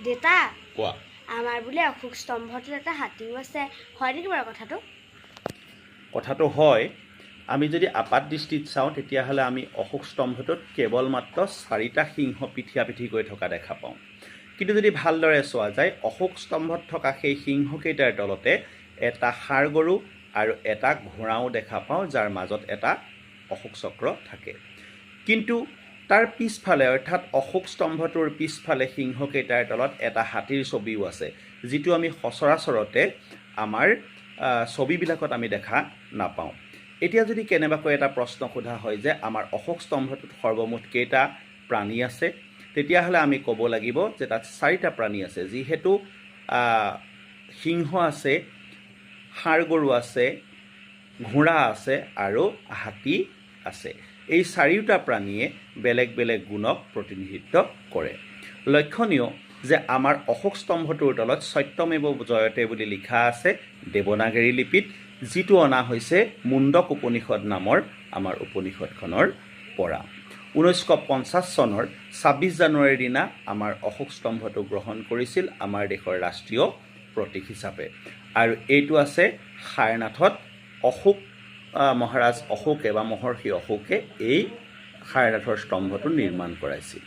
দেতা কোৱা আমাৰ বোলে অশোক স্তম্ভটোত এটা হাতীও আছে হয় নেকি বাৰু কথাটো হয় আমি যদি আপাত দৃষ্টিত চাওঁ তেতিয়াহ'লে আমি অশোক স্তম্ভটোত কেৱল মাত্ৰ 4টা সিংহ পিঠিয়াপিঠি গৈ থকা দেখা পাওঁ কিন্তু যদি ভালদৰে চোৱা যায় অশোক স্তম্ভত থকা সেই সিংহকেইটাৰ তলতে এটা ষাঁড় গৰু আৰু এটা ঘোঁৰাও দেখা পাওঁ যাৰ মাজত এটা অশোক চক্ৰ থাকে কিন্তু তাৰ পিছফালে অৰ্থাৎ অশোক স্তম্ভটোৰ পিছফালে সিংহকেইটাৰ তলত এটা হাতীৰ ছবিও আছে যিটো আমি সচৰাচৰতে আমাৰ ছবিবিলাকত আমি দেখা নাপাওঁ এতিয়া যদি কেনেবাকৈ এটা প্ৰশ্ন সোধা হয় যে আমাৰ অশোক স্তম্ভটোত সৰ্বমুঠ কেইটা প্ৰাণী আছে তেতিয়াহ'লে আমি ক'ব লাগিব যে তাত 4টা প্ৰাণী আছে যিহেতু সিংহ আছে ষাঁড় গৰু আছে ঘোঁৰা আছে আৰু হাতী আছে এই 4টা প্ৰাণীয়ে বেলেগ বেলেগ গুণক প্ৰতিনিধিত্ব কৰে লক্ষণীয় যে আমাৰ অশোক স্তম্ভটোৰ তলত সত্যমেৱ জয়তে বুলি লিখা আছে দেৱনাগৰী লিপিত যিটো অনা হৈছে মুণ্ডক উপনিষদ নামৰ আমাৰ উপনিষদখনৰ পৰা 1950 চনৰ 26 জানুৱাৰীৰ দিনা আমাৰ অশোক স্তম্ভটো গ্ৰহণ কৰিছিল আমাৰ দেশৰ ৰাষ্ট্ৰীয় প্ৰতীক হিচাপে আৰু এইটো আছে সাৰনাথত অশোক মহাৰাজ অশোকে বা মহৰ্ষি অশোকে এই সাৰনাথৰ স্তম্ভটো নিৰ্মাণ কৰাইছিল